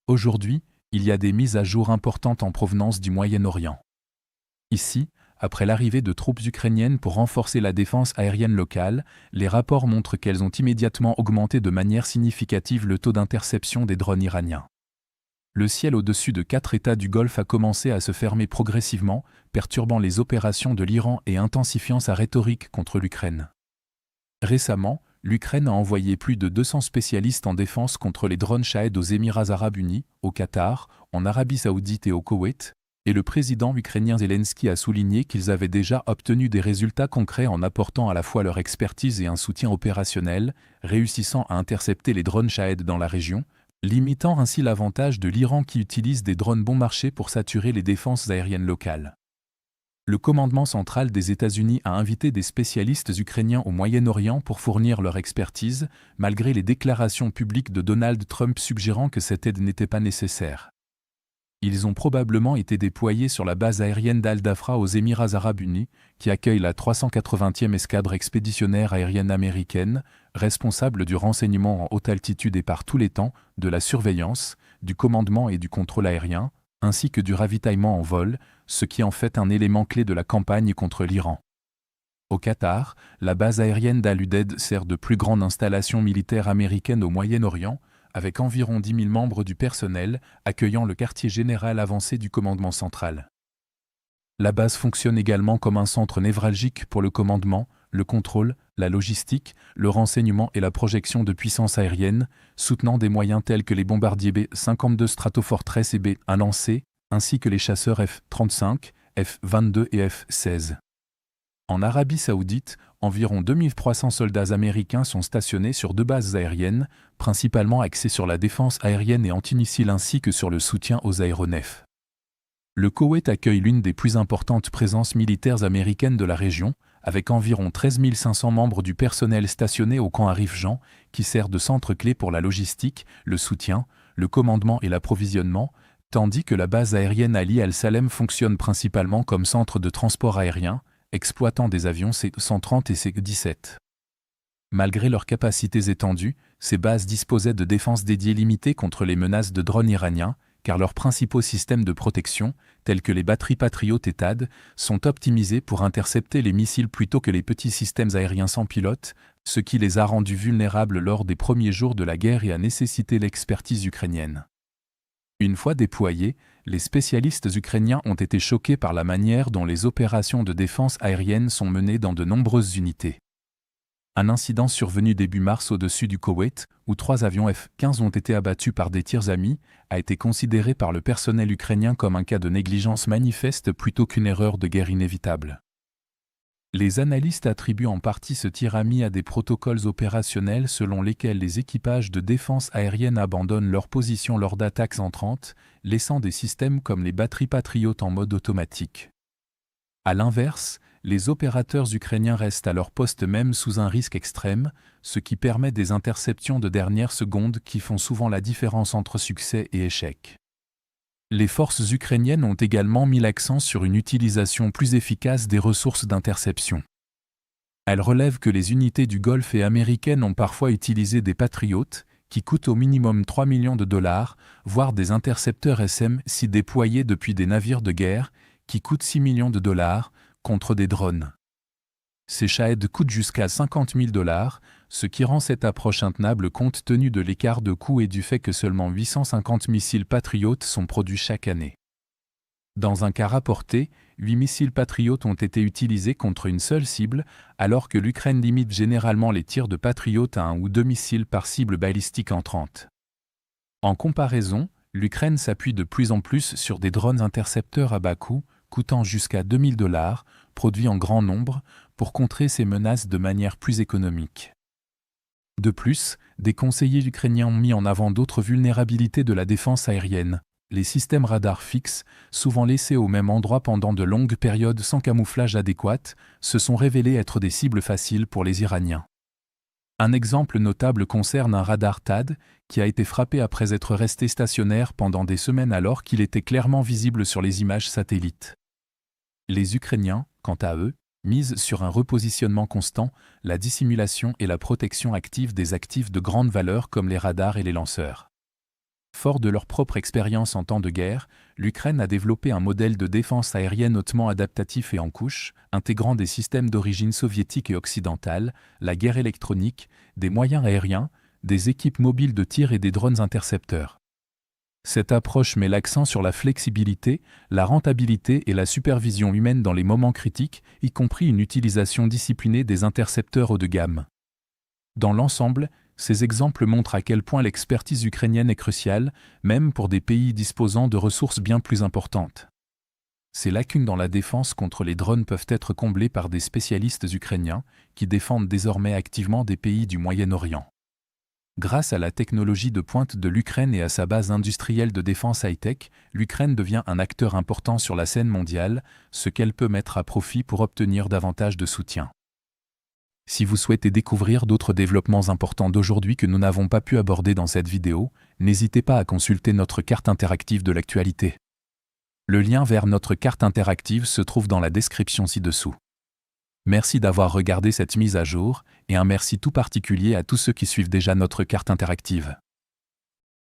Aujourd'hui, il y a des mises à jour importantes en provenance du Moyen-Orient. Ici, après l'arrivée de troupes ukrainiennes pour renforcer la défense aérienne locale, les rapports montrent qu'elles ont immédiatement augmenté de manière significative le taux d'interception des drones iraniens. Le ciel au-dessus de 4 États du Golfe a commencé à se fermer progressivement, perturbant les opérations de l'Iran et intensifiant sa rhétorique contre l'Ukraine. Récemment, l'Ukraine a envoyé plus de 200 spécialistes en défense contre les drones Shahed aux Émirats arabes unis, au Qatar, en Arabie saoudite et au Koweït, et le président ukrainien Zelensky a souligné qu'ils avaient déjà obtenu des résultats concrets en apportant à la fois leur expertise et un soutien opérationnel, réussissant à intercepter les drones Shahed dans la région, limitant ainsi l'avantage de l'Iran qui utilise des drones bon marché pour saturer les défenses aériennes locales. Le commandement central des États-Unis a invité des spécialistes ukrainiens au Moyen-Orient pour fournir leur expertise, malgré les déclarations publiques de Donald Trump suggérant que cette aide n'était pas nécessaire. Ils ont probablement été déployés sur la base aérienne d'Al-Dafra aux Émirats arabes unis, qui accueille la 380e escadre expéditionnaire aérienne américaine, responsable du renseignement en haute altitude et par tous les temps, de la surveillance, du commandement et du contrôle aérien, ainsi que du ravitaillement en vol, ce qui en fait un élément clé de la campagne contre l'Iran. Au Qatar, la base aérienne d'Al-Udeid sert de plus grande installation militaire américaine au Moyen-Orient, avec environ 10 000 membres du personnel, accueillant le quartier général avancé du commandement central. La base fonctionne également comme un centre névralgique pour le commandement, le contrôle, la logistique, le renseignement et la projection de puissance aérienne, soutenant des moyens tels que les bombardiers B-52 Stratofortress et B-1 lancés, ainsi que les chasseurs F-35, F-22 et F-16. En Arabie saoudite, environ 2300 soldats américains sont stationnés sur 2 bases aériennes, principalement axées sur la défense aérienne et antimissiles ainsi que sur le soutien aux aéronefs. Le Koweït accueille l'une des plus importantes présences militaires américaines de la région, avec environ 13 500 membres du personnel stationnés au camp Arif Jan, qui sert de centre clé pour la logistique, le soutien, le commandement et l'approvisionnement, tandis que la base aérienne Ali Al-Salem fonctionne principalement comme centre de transport aérien, exploitant des avions C-130 et C-17. Malgré leurs capacités étendues, ces bases disposaient de défenses dédiées limitées contre les menaces de drones iraniens, car leurs principaux systèmes de protection, tels que les batteries Patriot et THAAD, sont optimisés pour intercepter les missiles plutôt que les petits systèmes aériens sans pilote, ce qui les a rendus vulnérables lors des premiers jours de la guerre et a nécessité l'expertise ukrainienne. Une fois déployés, les spécialistes ukrainiens ont été choqués par la manière dont les opérations de défense aérienne sont menées dans de nombreuses unités. Un incident survenu début mars au-dessus du Koweït, où 3 avions F-15 ont été abattus par des tirs amis, a été considéré par le personnel ukrainien comme un cas de négligence manifeste plutôt qu'une erreur de guerre inévitable. Les analystes attribuent en partie ce tir ami à des protocoles opérationnels selon lesquels les équipages de défense aérienne abandonnent leur position lors d'attaques entrantes, laissant des systèmes comme les batteries Patriot en mode automatique. A l'inverse, les opérateurs ukrainiens restent à leur poste même sous un risque extrême, ce qui permet des interceptions de dernière seconde qui font souvent la différence entre succès et échec. Les forces ukrainiennes ont également mis l'accent sur une utilisation plus efficace des ressources d'interception. Elles relèvent que les unités du Golfe et américaines ont parfois utilisé des Patriotes, qui coûtent au minimum 3 millions de dollars, voire des intercepteurs SM-6 déployés depuis des navires de guerre, qui coûtent 6 millions de dollars, contre des drones. Ces Shahed coûtent jusqu'à 50 000 dollars, ce qui rend cette approche intenable compte tenu de l'écart de coût et du fait que seulement 850 missiles Patriot sont produits chaque année. Dans un cas rapporté, 8 missiles Patriot ont été utilisés contre une seule cible, alors que l'Ukraine limite généralement les tirs de Patriot à 1 ou 2 missiles par cible balistique entrante. En comparaison, l'Ukraine s'appuie de plus en plus sur des drones intercepteurs à bas coût, coûtant jusqu'à 2 000 dollars, produits en grand nombre, pour contrer ces menaces de manière plus économique. De plus, des conseillers ukrainiens ont mis en avant d'autres vulnérabilités de la défense aérienne. Les systèmes radars fixes, souvent laissés au même endroit pendant de longues périodes sans camouflage adéquat, se sont révélés être des cibles faciles pour les Iraniens. Un exemple notable concerne un radar THAAD qui a été frappé après être resté stationnaire pendant des semaines alors qu'il était clairement visible sur les images satellites. Les Ukrainiens, quant à eux, misent sur un repositionnement constant, la dissimulation et la protection active des actifs de grande valeur comme les radars et les lanceurs. Fort de leur propre expérience en temps de guerre, l'Ukraine a développé un modèle de défense aérienne hautement adaptatif et en couche, intégrant des systèmes d'origine soviétique et occidentale, la guerre électronique, des moyens aériens, des équipes mobiles de tir et des drones intercepteurs. Cette approche met l'accent sur la flexibilité, la rentabilité et la supervision humaine dans les moments critiques, y compris une utilisation disciplinée des intercepteurs haut de gamme. Dans l'ensemble, ces exemples montrent à quel point l'expertise ukrainienne est cruciale, même pour des pays disposant de ressources bien plus importantes. Ces lacunes dans la défense contre les drones peuvent être comblées par des spécialistes ukrainiens qui défendent désormais activement des pays du Moyen-Orient. Grâce à la technologie de pointe de l'Ukraine et à sa base industrielle de défense high-tech, l'Ukraine devient un acteur important sur la scène mondiale, ce qu'elle peut mettre à profit pour obtenir davantage de soutien. Si vous souhaitez découvrir d'autres développements importants d'aujourd'hui que nous n'avons pas pu aborder dans cette vidéo, n'hésitez pas à consulter notre carte interactive de l'actualité. Le lien vers notre carte interactive se trouve dans la description ci-dessous. Merci d'avoir regardé cette mise à jour, et un merci tout particulier à tous ceux qui suivent déjà notre carte interactive.